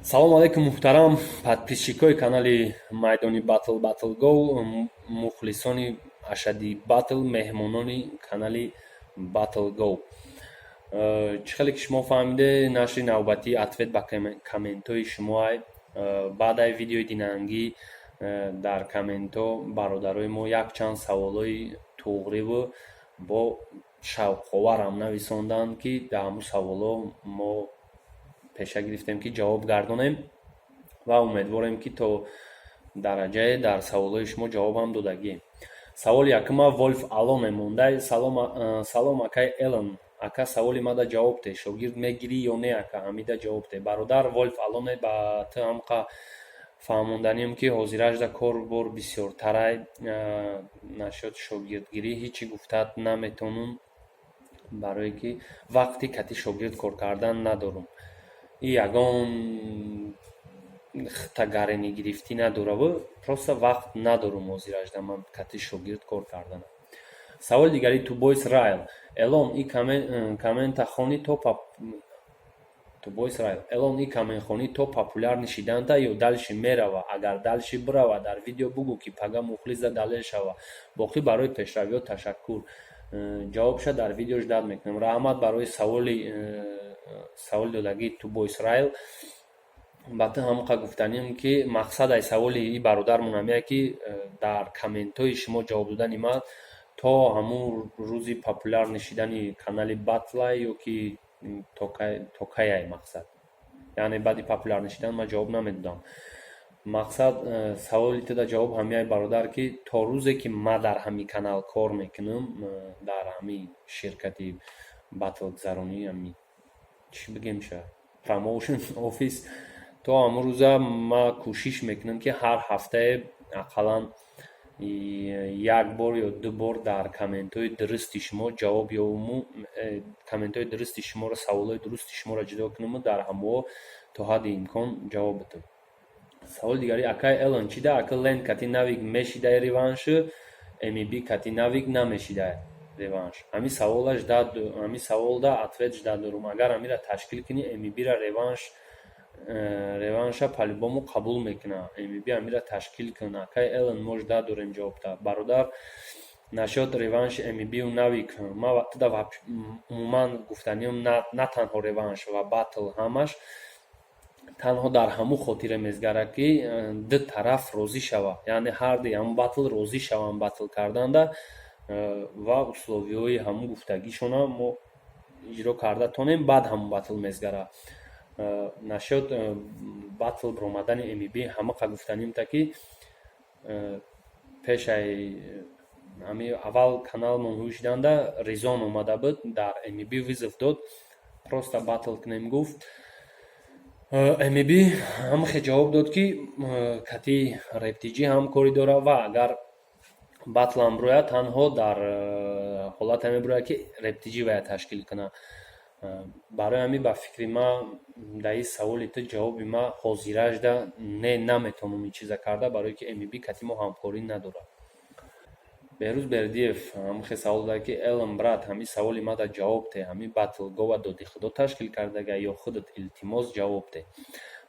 Салом алейкум муҳтарам подписчикои канали майдони Battle Go, мухлисони ашади батл, меҳмонони канали Battle Go. Чӣ хеле ки шумо фаҳмиде, нашри навбатии ответ ба комментҳои шумоай. Баъдаи видеои динангӣ дар комментҳо бародарои мо якчанд саволҳои туғриву бо шавқоварам нависонданд, ки дар ҳамун саволҳо мо пеша гирифтем ки ҷавоб гардонем ва умедворем ки то дараҷае дар саволҳои шумо ҷавобам додагием. Саволи якума Вольф Алоне мондай: салом акай Элон, ака саволи мада ҷавобте, шогирд мегирӣ ё не ака? Ҳамида ҷавобте. Бародар Вольф Алоне, ба ту ҳамқа фаҳмонданием ки ҳозирашда кор бор бисёртарай, нашод шогирдгирӣ ҳичи гуфтат наметонум, барое ки вақти кати шогирд кор кардан надорум. И ягон тагарени гирифтӣ надораву, просто вақт надорум ҳозирашда ман кати шогирд кор карданам. Саволи дигари Тубойс Райл: Элон, и каментахони то популяр нишиданта ё далши мерава? Агар далши бирава, дар видео бугӯ ки пага мухлиса далел шава. Боқӣ барои пешравиҳо ташаккур. Ҷавобша дар видеош дад мекунам. Раҳмат барои саволи додагии Тубойс Райл. Ба ту ҳамқа гуфтанем ки мақсадаи саволи и бародармон ҳамия ки дар комментҳои шумо ҷавоб додани ман то ҳамун рӯзи популяр нишидани канали батлай ё ки то каяй мақсад. Яъне баъди популяр нишидан ман ҷавоб намедодам. Мақсад саволи туда ҷавоб ҳамияй бародар ки то рӯзе ки ман дар ҳамин канал кор мекунам, дар ҳамин ширкати батлгузаронӣ, ҳамин чӣ бигем ша промоушн офис, то ҳамун рӯза ман кӯшиш мекунам ки ҳар ҳафтае ақаллан як бор ё ду бор дар комментҳои дурусти шумо ҷавоб ёбуму, комментҳои дурусти шуморо, саволҳои дурусти шуморо ҷудо кунаму дар ҳамаҳо то ҳадди имкон ҷавоб бидам. Саволи дигари акай Элон: чида ака лен кати навик мешидай реваншу, MB кати навик намешидай реванш? Ҳамин саволда ответ жда дорум. Агар ҳамира ташкил кунӣ, MB-ра реванша по-любому қабул мекуна. MB ҳамира ташкил кун. Акай Элон, мо жда дорем ҷавобта. Бародар, нашод реванши MB-у навик. Ман туда умуман гуфтаниём на танҳо реванш ва батл ҳамаш танҳо дар ҳамун хотире мезгара ки ду тараф розӣ шава, яъне ҳарди ҳамун батл розӣ шаванд батл карданда ва условиҳои ҳамун гуфтагишона мо иҷро карда тонем, баъд ҳамун батл мезгара. Нашод батл биромадани MB ҳамақа гуфтанимта ки пешаи ҳамин аввал каналмон ҳушиданда Резон омада буд, дар MB визов дод, просто батл кунем гуфт. MB ҳамахе ҷавоб дод ки кати рептиҷӣ ҳам кори дора ва агар батлам бирояд, танҳо дар ҳолате мебирояд ки рептиҷӣ вая ташкил куна. Барои ҳамин ба фикри ман даи саволи ту ҷавоби ман ҳозирашда наметонам ин чиза карда, барое ки MB кати мо ҳамкорӣ надорад. Беҳрӯз Бердиев ҳамахе савол дод ки Элон брат, ҳамин саволи мада ҷавобте, ҳамин батлгова доди худо ташкил кардага ё худат илтимос ҷавобте?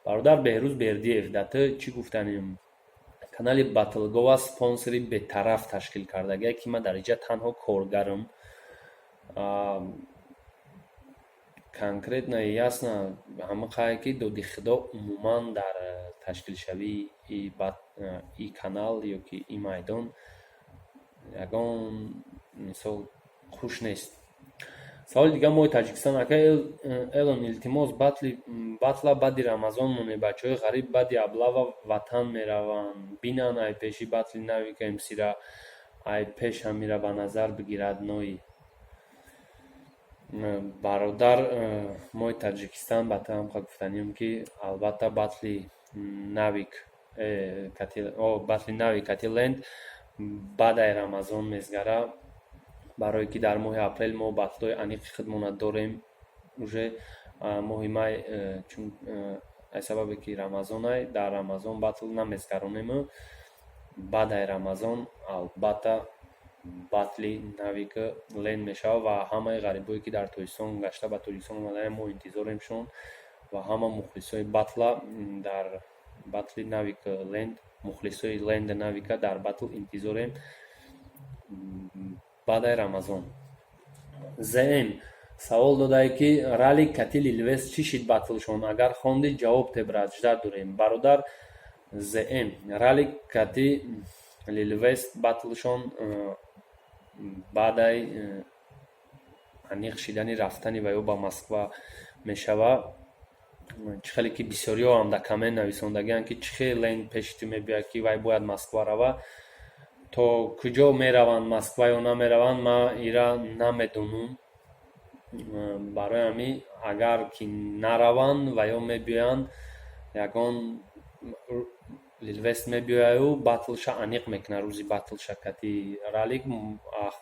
Бародар Беҳрӯз Бердиев, да ту чӣ гуфтанем? Канали батлгова спонсори бетараф ташкил кардага ки ман дар инҷа танҳо коргарам. Конкретно и ясно ҳамақае ки доди худо умуман дар ташкилшавии и канал ё ки и майдон ягон мисол хуш нест. Саволи дигар мои Таҷикистон: акай Элон, илтимос батла баъди Рамазон моне, бачаҳои ғариб баъди аблава ватан мераванд, бинанд ай пеши батли нави КМС-ра, ай пеш ҳамира ба назар бигирад нои. Бародар мои Таҷикистон, ба ту ҳамқа гуфтанием ки албатта батли нави Катиленд баъдаи Рамазон мезгара, барое ки дар моҳи апрел мо батлҳои аниқи худмона дорем. уже моҳи май, чун аз сабабе ки Рамазон ай, дар Рамазон батл намезгаронему. Баъдаи Рамазон албатта батли нави ки лен мешава ва ҳамаи ғарибое ки дар Тоҷикистон гашта ба Тоҷикистон омадаям мо интизоремшон ва ҳама мухлисои батла дар батли Навика Ленд, мухлисои Ленда Навика дар батл интизорем баъдаи Рамазон. ЗМ савол додае ки ралли Кати Лилвест чӣ шид батлшон? Агар хонди ҷавоб тебрад жда дорем. Бародар ЗМ ралли Кати Лилвест батлшон баъдаи аниқ шидани рафтани ваё ба Москва мешава. Чӣ хеле ки бисёриҳо ҳам дар коммент нависондагианд ки чӣ хеле Ленд пеши ту мебиёяд ки вай бояд Москва рава. То куҷо мераванд Москва ё намераванд ман ира намедонам. барои ҳамин агар ки нараванд ва ё мебиёянд ягон Лилвест мебиёяю батлша аниқ мекуна рӯзи батлша Кати ралли.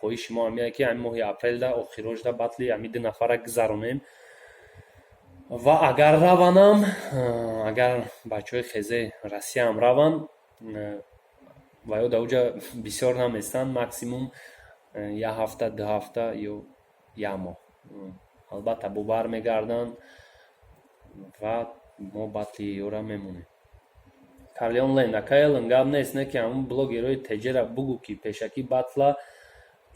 хоҳиши мо ҳамин ки ҳамин моҳи апрелда охирожда батли ҳамин ду нафара гузаронем ва агар раванам, агар бачаҳои хезе Россиям раванд ва ё дар оҷа бисёр наместанд, максимум як ҳафта, ду ҳафта ё як моҳ. албатта бо бармегарданд ва мо батли ёра мемонем. Карлион Ленд акай Элен гап нест не ки ҳамун блогерои теҷера бугу ки пешакӣ батла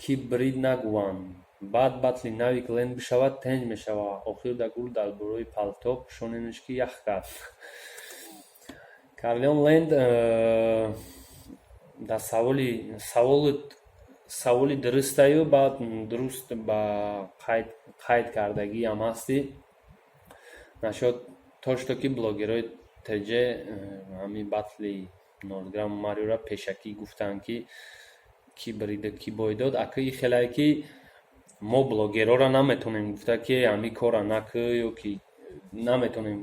ки брид нагӯванд. баъд батли Навик Ленд бишавад тенҷ мешавад. охир да гул дар бораи палто пӯшоненашки ях кард. Карлион Ленд дар саволи дурустаю баъд дуруст ба қайд кардагӣ ҳам ҳасти. нашод тошто ки блогерои теҷе ҳамин батли Нордграм Мариора пешакӣ гуфтанд ки брида ки бойдод. ака и хелае ки мо блогерора наметонем гуфта ки ҳамин кора накӯ ё ки наметонем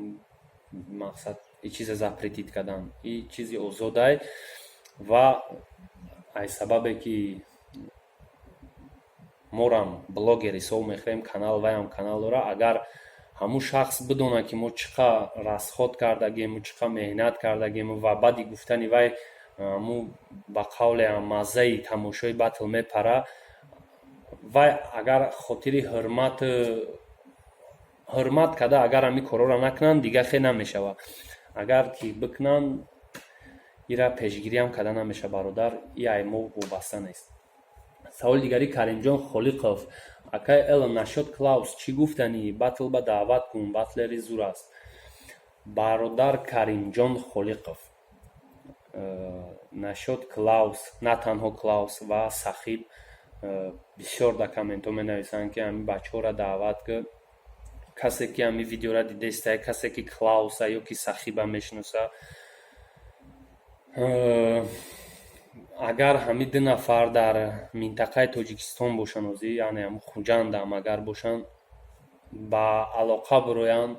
мақсад и чизе запретит кардан. и чизи озодай ва ай сабабе ки морам блогер ҳисоб мехӯрем, канал ваям канал дора. агар ҳамун шахс бидонад ки мо чӣ қадр расход кардагем, чӣ қадр меҳнат кардагем ва баъди гуфтани вай ҳамун ба қавле маззаи тамошои батл мепара, вай агар хотири ҳурмат карда агар ҳамин корора накунанд дигар хел намешавад. агар ки бикунанд ира пешгириам карда намешавад. бародар и ай мо вобаста нест. саволи дигари Каримҷон Холиқов акай Элен нашод Клаус чӣ гуфтани батл ба даъват кун, батлери зур аст. бародар Каримҷон Холиқов нашод Клаус, на танҳо Клаус ва Сахиб бисёр дар комментҳо менависанд ки ҳамин бачаҳора даъват кӯ. касе ки ҳамин видеора дидеста, касе ки Клауса ё ки Сахиба мешиноса, агар ҳамин ду нафар дар минтақаи Тоҷикистон бошанд, ҳозир яъне ҳамун хуҷандам агар бошанд, ба алоқа бироянд.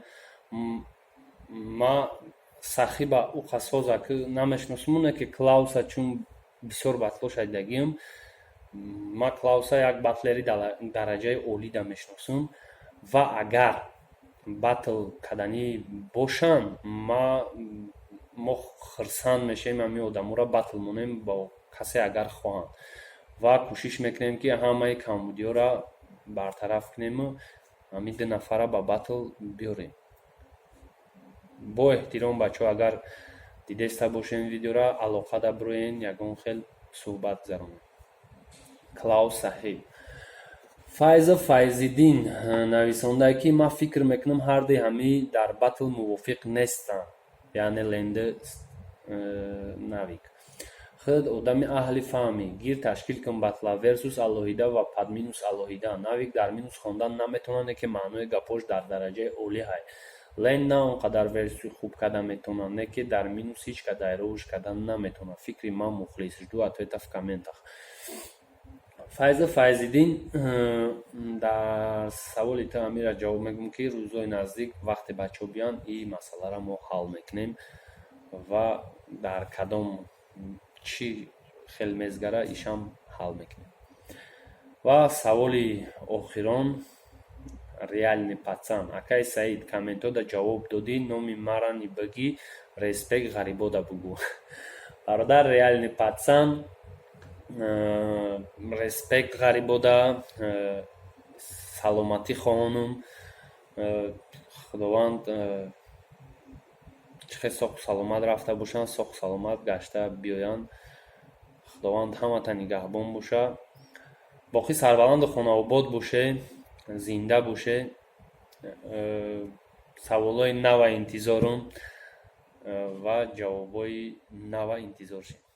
ма Сахиба ӯ қасоза ки намешиносам, оне ки Клауса чун бисёр батлоша дидагим. ма Клауса як батлери дараҷаи олида мешиносам ва агар батл карданӣ бошанд, мо хурсанд мешавем ҳамин одаморо батл монем бо касе агар хоҳанд ва кӯшиш мекунем ки ҳамаи камбудиёро бартараф кунему ҳамин ду нафара ба батл биёрем. бо эҳтиром бачаҳо агар дидеста бошем видеора, алоқа да бироен ягон хел суҳбат гузаронем. Клаус Саҳиб. Файза Файзиддин нависонда ки ман фикр мекунам ҳарди ҳамин дар батл мувофиқ нестанд, яъне Ленда Навик. худ одами аҳли фаҳмӣ гир ташкил кун батла версус алоҳида ва падминус алоҳида. Навик дар минус хондан наметонад, не ки маънои гапош дар дараҷаи олӣ ҳай. Ленд на он қадар версии хуб карда метавонад, не ки дар минус ҳеҷ қадар рош карда наметавонад. фикри ман мухлис. жду ответа в комментах. Файза Файзиддин дар саволи ту ҳамира ҷавоб мегӯям ки рӯзҳои наздик вақте бачаҳо биёянд и масъаларо мо ҳал мекунем ва дар кадом чӣ хел мезгара ишам ҳал мекунем. ва саволи охирон Реальный пацан. акай Саид комментода ҷавоб додӣ, номи мара ни бигӣ, респект ғарибода бугӯ. бародар Реальный пацан, респект ғарибода, саломатӣ хоҳонам. худованд мошиқи соҳу саломат рафта бошанд, соҳу саломат гашта биёянд. худованд ҳамата нигаҳбон боша. боқӣ сарбаланду хонаобод боше, зинда боше. саволҳои нава интизорум ва ҷавобҳои нава интизор шед.